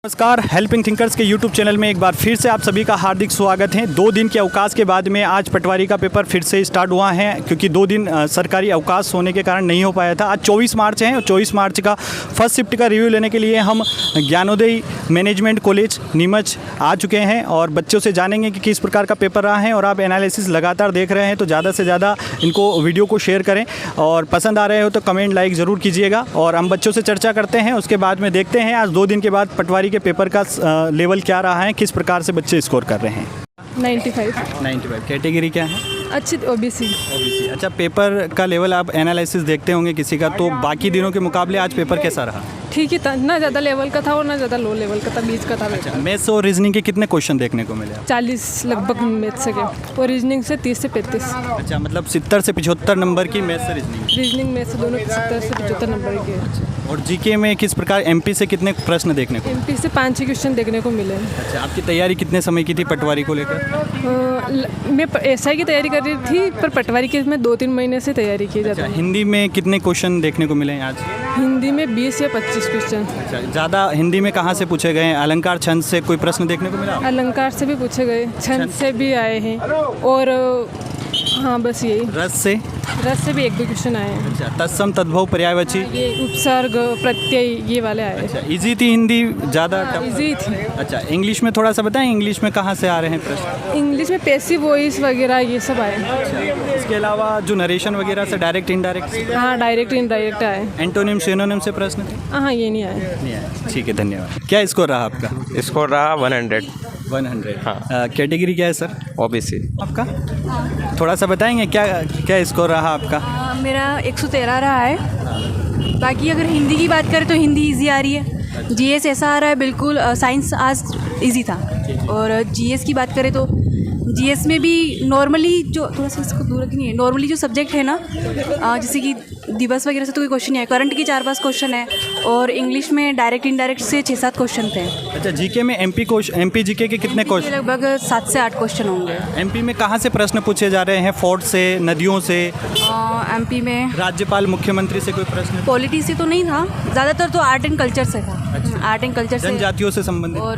नमस्कार, helping thinkers के YouTube channel में एक बार फिर से आप सभी का हार्दिक स्वागत है। 2 दिन के अवकाश के बाद में आज पटवारी का पेपर फिर से स्टार्ट हुआ है, क्योंकि 2 दिन सरकारी अवकाश होने के कारण नहीं हो पाया था। आज 24 मार्च है और 24 मार्च का फर्स्ट शिफ्ट का रिव्यू लेने के लिए हम ज्ञानोदय मैनेजमेंट कॉलेज नीमच आ चुके हैं और बच्चों से जानेंगे कि किस प्रकार का पेपर रहा है। और आप एनालिसिस लगातार देख रहे हैं तो ज़्यादा से ज़्यादा इनको वीडियो को शेयर करें और पसंद आ रहे हो तो कमेंट लाइक ज़रूर कीजिएगा। और हम बच्चों से चर्चा करते हैं, उसके बाद में देखते हैं आज 2 दिन के बाद पटवारी के पेपर का लेवल क्या रहा है, किस प्रकार से बच्चे स्कोर कर रहे हैं। 95 कैटेगरी क्या है? अच्छी ओबीसी। अच्छा, पेपर का लेवल आप एनालिसिस देखते होंगे किसी का, तो बाकी दिनों के मुकाबले आज पेपर कैसा रहा? ठीक ही था, ना ज़्यादा लेवल का था और ना ज़्यादा लो लेवल का था, बीच का था। अच्छा, मैथ्स और रीजनिंग के कितने क्वेश्चन देखने को मिले? 40 लगभग मैथ्स के और रीजनिंग से 30 से 35। अच्छा, मतलब 70 से 75 नंबर की मैथ्स से रीजनिंग में से दोनों 70 से 75 नंबर के। और जीके में किस प्रकार एमपी से कितने प्रश्न देखने को? एमपी से 5-6 क्वेश्चन देखने को मिले। अच्छा, आपकी तैयारी कितने समय की थी पटवारी को लेकर? मैं एसआई की तैयारी कर रही थी, पर पटवारी की मैं 2-3 महीने से तैयारी की जाती है। हिंदी में कितने क्वेश्चन देखने को मिले हैं आज? हिंदी में 20 या 25 क्वेश्चन। अच्छा, ज़्यादा हिंदी में कहाँ से पूछे गए हैं? अलंकार छंद से कोई प्रश्न देखने को मिला? अलंकार से भी पूछे गए, छंद से भी आए हैं और हाँ बस यही। रस से भी 1-2 क्वेश्चन आए हैं। अच्छा, तत्सम तद्भव पर्यायवाची, ये उपसर्ग प्रत्यय ये वाले आए। अच्छा, इजी थी हिंदी ज़्यादा? इजी थी। अच्छा, इंग्लिश में थोड़ा सा बताएं, इंग्लिश में कहाँ से आ रहे हैं प्रश्न? इंग्लिश में पैसिव वॉइस वगैरह ये सब आए। इसके अलावा जो नरेशन वगैरह से डायरेक्ट इनडायरेक्ट? हाँ, डायरेक्ट इनडायरेक्ट आए। एंटोनिम सिनोनिम से प्रश्न थे? हाँ, ये नहीं आए। नहीं आए, ठीक है, धन्यवाद। क्या स्कोर रहा आपका? स्कोर रहा 100। हाँ। कैटेगरी क्या है सर? ओबीसी। आपका थोड़ा सा बताएंगे क्या स्कोर रहा आपका? मेरा 113 रहा है। बाकी अगर हिंदी की बात करें तो हिंदी इजी आ रही है। जीएस ऐसा आ रहा है बिल्कुल, साइंस आज इजी था। और जीएस की बात करें तो जीएस में भी नॉर्मली जो थोड़ा सा इसको दूर रखनी है, नॉर्मली जो सब्जेक्ट है ना, जैसे कि दिवस वगैरह से तो कोई क्वेश्चन नहीं है, करंट के 4-5 क्वेश्चन है और इंग्लिश में डायरेक्ट इनडायरेक्ट से 6-7 क्वेश्चन थे। अच्छा, जीके में एमपी जीके के कितने क्वेश्चन? लगभग 7 से 8 क्वेश्चन होंगे। एमपी में कहाँ से प्रश्न पूछे जा रहे हैं? फोर्ट से, नदियों से? एमपी में राज्यपाल मुख्यमंत्री से कोई प्रश्न? पॉलिटी से तो नहीं था, ज़्यादातर तो आर्ट एंड कल्चर से था। आर्ट एंड कल्चर से, जनजातियों से संबंधित? और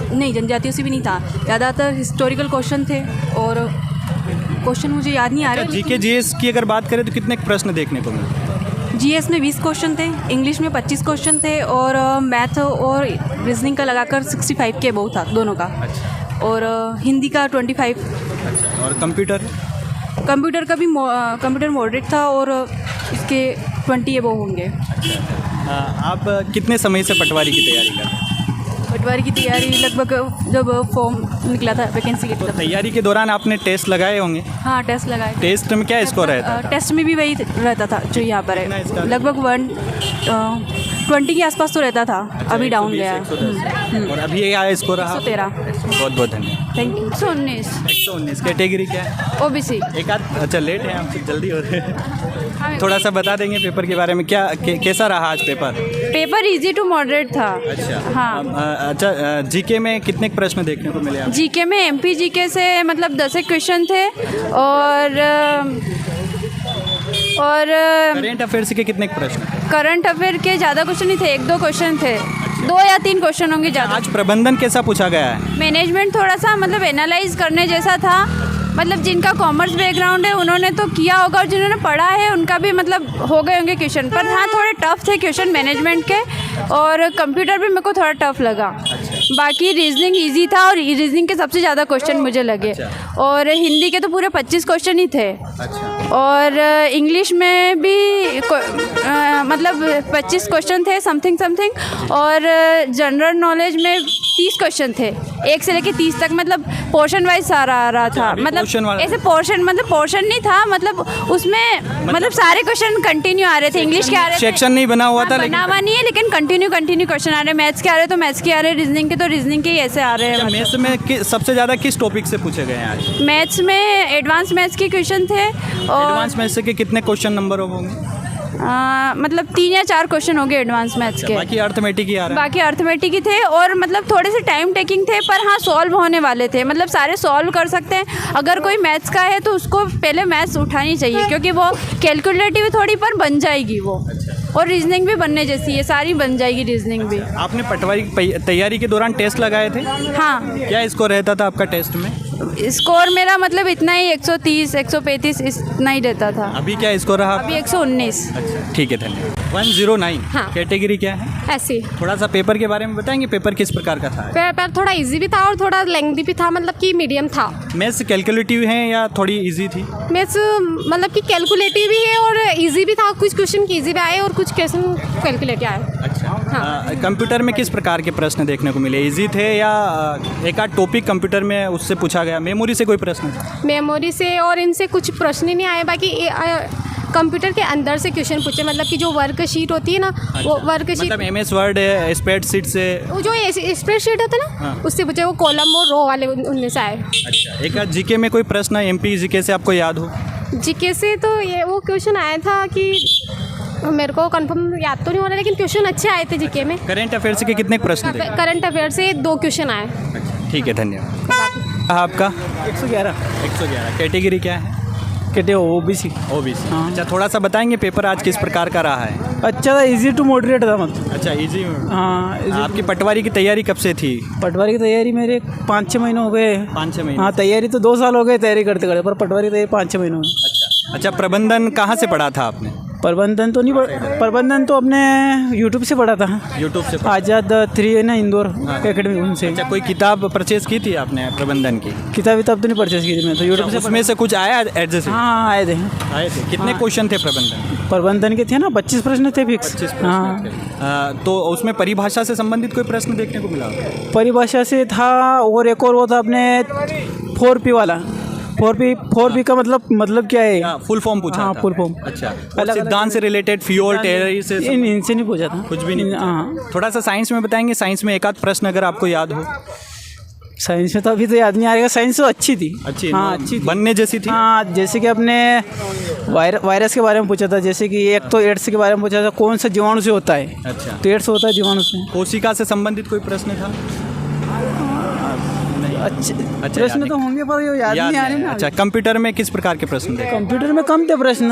नहीं, जनजातियों से भी नहीं था, ज़्यादातर हिस्टोरिकल क्वेश्चन थे और क्वेश्चन मुझे याद नहीं आ रहे। जीके जीएस की अगर बात करें तो कितने प्रश्न देखने को मिले? जीएस में 20 क्वेश्चन थे, इंग्लिश में 25 क्वेश्चन थे और मैथ और रीजनिंग का लगाकर 65 के अबव था दोनों का। और हिंदी का 25। और कंप्यूटर का भी कंप्यूटर मॉडरेट था और इसके 20 अबव होंगे। आप कितने समय से पटवारी की तैयारी कर रहे हैं? पटवारी की तैयारी लगभग जब फॉर्म निकला था वैकेंसी के, तो तैयारी के दौरान आपने टेस्ट लगाए होंगे? हाँ, टेस्ट लगाए। टेस्ट में क्या स्कोर रहता था? टेस्ट में भी वही रहता था जो यहाँ पर है, लगभग 120 के आसपास तो रहता था। अभी डाउन गया। और अभी ये आया स्कोर रहा 113। बहुत बहुत धन्यवाद। Thank you. 119 कैटेगरी क्या है? ओबीसी। एक आध, अच्छा लेट है आपसे, जल्दी हो रहे हैं। थोड़ा सा बता देंगे पेपर के बारे में, कैसा रहा आज paper? Paper easy to moderate था। अच्छा, हाँ। अच्छा, जीके में कितने प्रश्न देखने को मिले? जीके में एमपी जीके से मतलब 10 क्वेश्चन थे और करेंट अफेयर्स के कितने प्रश्न? करंट अफेयर के ज़्यादा क्वेश्चन नहीं थे, 1-2 क्वेश्चन थे। 2 या 3 क्वेश्चन होंगे ज़्यादा। आज प्रबंधन कैसा पूछा गया है? मैनेजमेंट थोड़ा सा मतलब एनालाइज करने जैसा था। मतलब जिनका कॉमर्स बैकग्राउंड है उन्होंने तो किया होगा और जिन्होंने पढ़ा है उनका भी मतलब हो गए होंगे क्वेश्चन, पर हाँ थोड़े टफ थे क्वेश्चन मैनेजमेंट के। और कंप्यूटर भी मेरे को थोड़ा टफ लगा। बाकी रीजनिंग इजी था और रीजनिंग के सबसे ज़्यादा क्वेश्चन मुझे लगे। और हिंदी के तो पूरे 25 क्वेश्चन ही थे। और इंग्लिश में भी मतलब 25 क्वेश्चन थे समथिंग। और जनरल नॉलेज में 30 क्वेश्चन थे, 1 से लेकर 30 तक, मतलब पोर्शन वाइज सारा आ रहा था। मतलब ऐसे पोर्शन नहीं था, मतलब उसमें मतलब सारे क्वेश्चन कंटिन्यू आ रहे थे। इंग्लिश के आ रहे थे, सेक्शन नहीं बना हुआ था, बना हुआ नहीं है, लेकिन कंटिन्यू क्वेश्चन आ रहे हैं। मैथ्स के आ रहे हैं तो मैथ्स के आ रहे हैं, रीजनिंग के तो रीजनिंग के ही ऐसे आ रहे हैं। मैथ्स में सबसे ज़्यादा किस टॉपिक से पूछे गए हैं आज? मैथ्स में एडवांस मैथ्स के क्वेश्चन थे। और एडवांस मैथ्स के कितने क्वेश्चन नंबर होंगे? मतलब 3 या 4 क्वेश्चन हो गए एडवांस मैथ्स के। बाकी अर्थमेटिक ही आ रहा है? बाकी अर्थमेटिक ही थे और मतलब थोड़े से टाइम टेकिंग थे, पर हाँ सॉल्व होने वाले थे। मतलब सारे सॉल्व कर सकते हैं। अगर कोई मैथ्स का है तो उसको पहले मैथ्स उठानी चाहिए, क्योंकि वो कैलकुलेटिव थोड़ी पर बन जाएगी वो। और रीजनिंग भी बनने जैसी है, सारी बन जाएगी रीजनिंग भी। आपने पटवारी की तैयारी के दौरान टेस्ट लगाए थे? हाँ, क्या स्कोर रहता था आपका टेस्ट में? स्कोर मेरा मतलब इतना ही 130 135 इतना ही रहता था। अभी क्या स्कोर रहा? अभी 119। अच्छा, ठीक है, धन्यवाद। 109 हाँ। कैटेगरी क्या है? ऐसे थोड़ा सा पेपर के बारे में बताएंगे, पेपर किस प्रकार का था? पेपर थोड़ा इजी भी था और थोड़ा लेंथी भी था, मतलब कि मीडियम था। मैथ्स कैलकुलेटिव है या थोड़ी इजी थी? मैथ्स मतलब कि कैलकुलेटिव भी है और इजी भी था, कुछ क्वेश्चन इजी भी आए और कुछ क्वेश्चन कैलकुलेटिव आए। अच्छा, हाँ। कंप्यूटर में किस प्रकार के प्रश्न देखने को मिले? इजी थे या एक आध टॉपिक कंप्यूटर में उससे पूछा गया? मेमोरी से कोई प्रश्न था? मेमोरी से और इनसे कुछ प्रश्न ही नहीं आए, बाकी कंप्यूटर के अंदर से क्वेश्चन पूछे, मतलब कि जो वर्कशीट होती है ना, वो वर्कशीट मतलब MS वर्ड स्प्रेडशीट से? वो जो स्प्रेडशीट होता है ना, उससे पूछे, वो कॉलम और रो वाले उनमें से आए। अच्छा, एक आध जीके में कोई प्रश्न MP जीके से आपको याद हो? जीके से तो ये वो क्वेश्चन आया था कि मेरे को कंफर्म याद तो नहीं हो रहा, लेकिन क्वेश्चन अच्छे आए थे जीके में। करेंट अफेयर्स के कितने प्रश्न थे? करंट अफेयर से 2 क्वेश्चन आए। ठीक है, धन्यवाद। आपका 111 कैटेगरी क्या है? OBC। OBC। अच्छा, थोड़ा सा बताएंगे पेपर आज किस प्रकार का रहा है? अच्छा था, इजी टू मॉडरेट था मतलब। अच्छा, इजी। हाँ, आपकी पटवारी की तैयारी कब से थी? पटवारी की तैयारी मेरे 5-6 महीने हो गए। 5-6 महीने? हाँ, तैयारी तो 2 साल हो गए तैयारी करते करते, पर पटवारी की तैयारी 5-6 महीने हो गए। अच्छा, प्रबंधन कहाँ से पढ़ा था आपने? प्रबंधन तो अपने यूट्यूब से पढ़ा था। यूट्यूब से? आज़ाद 3 है ना, इंदौर एकेडमी, उनसे। अच्छा, कोई किताब परचेज की थी आपने प्रबंधन की? किताब तो नहीं परचेज की थी मैं, तो यूट्यूब से। उसमें से कुछ आया एडजस्ट? हाँ, आए थे। कितने क्वेश्चन थे प्रबंधन के थे ना, 25 प्रश्न थे फिक्स। 25 प्रश्न हाँ। थे। तो उसमें परिभाषा से संबंधित कोई प्रश्न देखने को मिला? परिभाषा से था, और एक और वो था अपने 4P वाला। 4P का मतलब क्या है? फुल फॉर्म पूछा हाँ, था? Full form. अच्छा, और सिद्धांत से रिलेटेड, फ्यूल टेररी से? इनसे नहीं पूछा था कुछ भी नहीं? हाँ। थोड़ा सा साइंस में बताएंगे, साइंस में एक आध प्रश्न अगर आपको याद हो? साइंस में तो अभी तो याद नहीं आ रहा। साइंस तो अच्छी थी। हाँ, अच्छी थी, बनने जैसी थी। हाँ, जैसे कि अपने वायरस के बारे में पूछा था, जैसे कि एक तो एड्स के बारे में पूछा था, कौन सा जीवाणु से होता है? अच्छा, तो एड्स होता है जीवाणु से। कोशिका से संबंधित कोई प्रश्न था? अच्छे प्रश्न तो होंगे, पर ये याद नहीं आ रहे ना। अच्छा, कंप्यूटर में किस प्रकार के प्रश्न थे? कंप्यूटर में कम थे प्रश्न,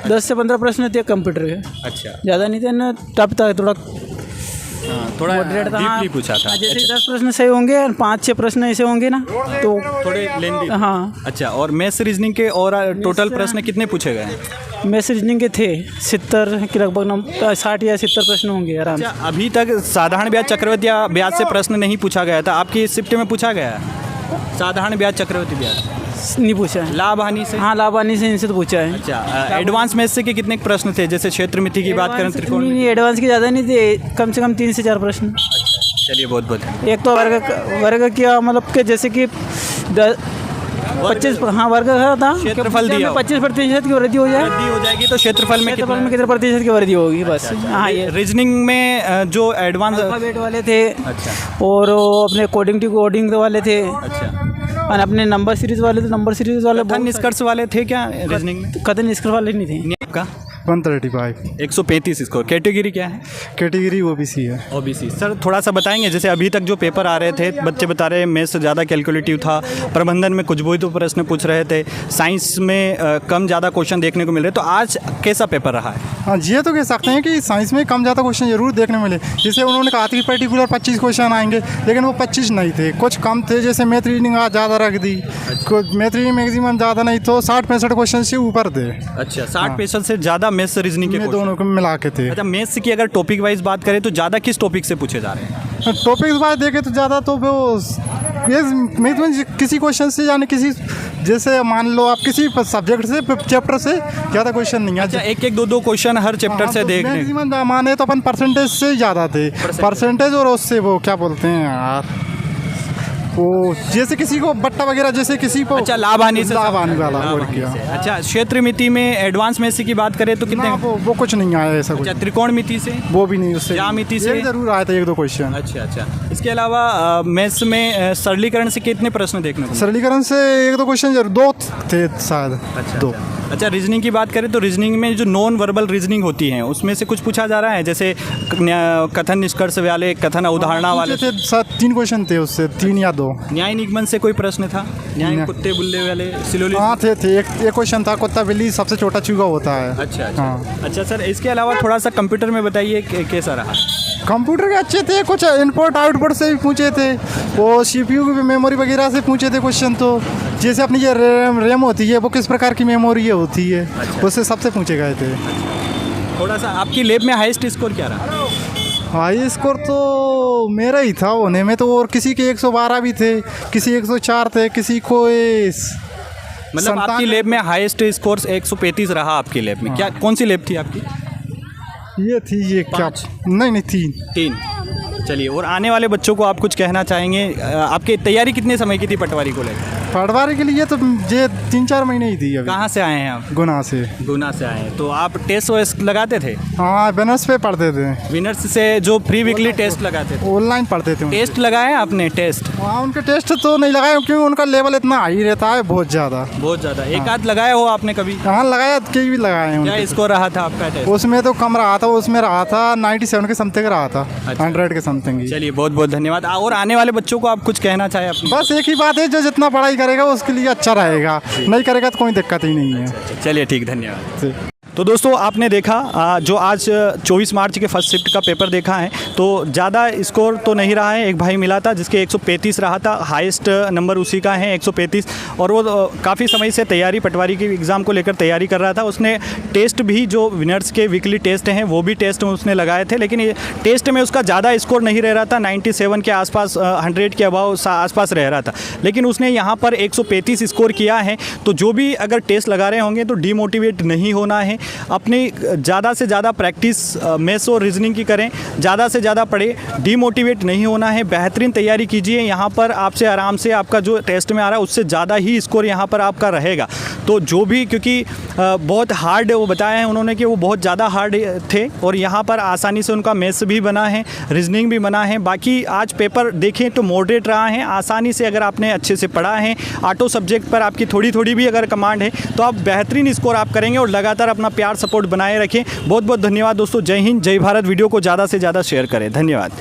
10 से 15 प्रश्न थे कंप्यूटर के। अच्छा, ज़्यादा नहीं थे ना, टफ था थोड़ा। थोड़ा मॉडरेट था। डीपली पूछा था। जैसे 10 प्रश्न सही होंगे, 5-6 प्रश्न ऐसे होंगे ना, तो थोड़े लेंदी। हाँ। अच्छा, और मैथ्स रीजनिंग के और टोटल प्रश्न कितने पूछे गए? मैथ्स रीजनिंग के थे 70 के लगभग, 60 या 70 प्रश्न होंगे आराम से। अच्छा, अभी तक साधारण ब्याज चक्रवृद्धि या ब्याज से प्रश्न नहीं पूछा गया था? आपकी शिफ्ट में पूछा गया है साधारण ब्याज चक्रवृद्धि ब्याज? नहीं पूछा है। लाभ हानि से? हाँ, लाभ हानि से इनसे तो पूछा है। अच्छा, एडवांस मैथ्स से के कितने प्रश्न थे? जैसे क्षेत्र मिति की बात करें, त्रिकोण? नहीं, एडवांस की ज़्यादा नहीं थे, कम से कम 3 से 4 प्रश्न। चलिए, बहुत बहुत। एक तो वर्ग किया, मतलब कि जैसे कि 25, हाँ, वर्ग था, क्षेत्रफल दिया, 25% की वृद्धि हो जाए, वृद्धि हो जाएगी तो क्षेत्रफल में कितना? कितने प्रतिशत की वृद्धि होगी बस। हाँ, ये रीजनिंग में जो एडवांस अल्फाबेट वाले थे। अच्छा, और वो अपने कोडिंग टू कोडिंग वाले थे। अच्छा, और अपने नंबर सीरीज वाले कथन निष्कर्ष वाले थे क्या रीजनिंग में? कथन निष्कर्ष वाले नहीं थे। आपका 135। 135 स्कोर। कैटेगरी क्या है? कैटेगरी OBC है। OBC। सर, थोड़ा सा बताएंगे, जैसे अभी तक जो पेपर आ रहे थे, बच्चे बता रहे हैं मैथ्स ज़्यादा कैलकुलेटिव था, प्रबंधन में कुछ बहुत प्रश्न पूछ रहे थे, साइंस में कम ज़्यादा क्वेश्चन देखने को मिल रहे, तो आज कैसा पेपर रहा है? हाँ, ये तो कह सकते हैं कि साइंस में कम ज़्यादा क्वेश्चन जरूर देखने मिले। जैसे उन्होंने कहा था कि पर्टिकुलर 25 क्वेश्चन आएंगे, लेकिन वो 25 नहीं थे, कुछ कम थे। जैसे मैथ रीडिंग आज ज़्यादा रख दी, मैथ रीडिंग मैक्सिमम ज़्यादा नहीं तो 60-65 क्वेश्चन से ऊपर थे। अच्छा, 60% से ज़्यादा मैथ्स रीजनिंग के दोनों को मिला के थे। अच्छा, मैथ्स की अगर टॉपिक वाइज बात करें तो ज़्यादा किस टॉपिक से पूछे जा रहे हैं? टॉपिक वाइज देखें तो ज़्यादा तो वो मैथ में किसी क्वेश्चन से, यानी किसी, जैसे मान लो आप किसी सब्जेक्ट से, चैप्टर से ज़्यादा क्वेश्चन नहीं है। अच्छा, एक दो क्वेश्चन हर चैप्टर से देखने। मैक्सिमम माने तो अपन परसेंटेज से ज़्यादा थे, परसेंटेज और उससे वो क्या बोलते हैं यार, वो जैसे किसी को बट्टा वगैरह, जैसे किसी को। अच्छा, लाभ हानि से? लाभ हानि वाला। और क्या? अच्छा, क्षेत्र मिति में एडवांस मैथ्स की बात करें तो कितने? वो कुछ नहीं आया ऐसा कुछ। अच्छा, त्रिकोण मिति से? वो भी नहीं, उससे ज्यामिति से जरूर आया था 1-2 क्वेश्चन। अच्छा, इसके अलावा मैथ्स में सरलीकरण से कितने प्रश्न देखने को? सरलीकरण से 1-2 क्वेश्चन जरूर, 2 थे शायद। अच्छा, 2। अच्छा, रीजनिंग की बात करें तो रीजनिंग में जो नॉन वर्बल रीजनिंग होती हैं उसमें से कुछ पूछा जा रहा है, जैसे कथन निष्कर्ष वाले, कथन अवधारणा वाले? थे 3 क्वेश्चन थे उससे, 3 या 2। न्याय निगमन से कोई प्रश्न था? न्याय कुत्ते बिल्ले वाले सिलोली? हाँ थे एक क्वेश्चन था, कुत्ता बिल्ली सबसे छोटा चूहा होता है। अच्छा अच्छा। हाँ। अच्छा सर, इसके अलावा थोड़ा सा कंप्यूटर में बताइए कैसा रहा? कंप्यूटर के अच्छे थे, कुछ इनपुट आउटपुट से भी पूछे थे, वो CPU की मेमोरी वगैरह से पूछे थे क्वेश्चन। तो जैसे अपनी ये रैम होती है वो किस प्रकार की मेमोरी होती है, उससे सबसे पूछे गए थे। थोड़ा सा आपकी लैब में हाईएस्ट स्कोर क्या रहा? हाई स्कोर तो मेरा ही था होने में तो, और किसी के 112 भी थे, किसी 104 थे, किसी को मतलब आपकी लैब में हाईएस्ट स्कोर 135 रहा आपकी लैब में। क्या कौन सी लैब थी आपकी? ये थी ये क्या? नहीं 3। चलिए, और आने वाले बच्चों को आप कुछ कहना चाहेंगे? आपकी तैयारी कितने समय की थी पटवारी को लेकर? पटवारी के लिए तो ये 3-4 महीने ही थी अभी। कहाँ से आए हैं आप? गुना से। गुना से आए हैं। तो आप टेस्ट वेस्ट लगाते थे? हाँ, विनर्स पे पढ़ते थे। विनर्स से जो फ्री वीकली टेस्ट लगाते थे? ऑनलाइन पढ़ते थे। टेस्ट लगाए आपने? टेस्ट? हाँ, उनके टेस्ट तो नहीं लगाए क्योंकि उनका लेवल इतना हाई रहता है, बहुत ज़्यादा। एक आध लगाए हो आपने कभी? हाँ लगाया, कई भी लगाए हैं। क्या स्कोर रहा था आपका टेस्ट? उसमें तो कम रहा था, उसमें रहा था 97 के समथिंग रहा था। 100 के समथिंग। चलिए, बहुत बहुत धन्यवाद। और आने वाले बच्चों को आप कुछ कहना चाहें अपनी? बस एक ही बात है, जो जितना पढ़ाई करेगा उसके लिए अच्छा रहेगा, नहीं करेगा तो कोई दिक्कत ही नहीं है। चलिए ठीक, धन्यवाद। तो दोस्तों, आपने देखा जो आज 24 मार्च के फर्स्ट शिफ्ट का पेपर देखा है, तो ज़्यादा स्कोर तो नहीं रहा है। एक भाई मिला था जिसके 135 रहा था, हाईएस्ट नंबर उसी का है 135, और वो काफ़ी समय से तैयारी, पटवारी की एग्ज़ाम को लेकर तैयारी कर रहा था। उसने टेस्ट भी, जो विनर्स के वीकली टेस्ट हैं वो भी टेस्ट उसने लगाए थे, लेकिन ये टेस्ट में उसका ज़्यादा स्कोर नहीं रह रहा था, 97 के आसपास, 100 के अबाव आसपास रह रहा था। लेकिन उसने यहाँ पर 135 स्कोर किया है। तो जो भी अगर टेस्ट लगा रहे होंगे तो डीमोटिवेट नहीं होना है, अपनी ज़्यादा से ज़्यादा प्रैक्टिस मैथ्स और रीजनिंग की करें, ज़्यादा से ज़्यादा पढ़े, डीमोटिवेट नहीं होना है, बेहतरीन तैयारी कीजिए। यहाँ पर आपसे आराम से आपका जो टेस्ट में आ रहा है उससे ज़्यादा ही स्कोर यहाँ पर आपका रहेगा। तो जो भी, क्योंकि बहुत हार्ड वो बताया है उन्होंने कि वो बहुत ज़्यादा हार्ड थे, और यहाँ पर आसानी से उनका मैथ्स भी बना है, रीजनिंग भी बना है। बाकी आज पेपर देखें तो मॉडरेट रहा है, आसानी से अगर आपने अच्छे से पढ़ा है, ऑटो सब्जेक्ट पर आपकी थोड़ी थोड़ी भी अगर कमांड है तो आप बेहतरीन स्कोर आप करेंगे। और लगातार अपना प्यार सपोर्ट बनाए रखें। बहुत बहुत धन्यवाद दोस्तों। जय हिंद, जय भारत। वीडियो को ज़्यादा से ज़्यादा शेयर करें। धन्यवाद।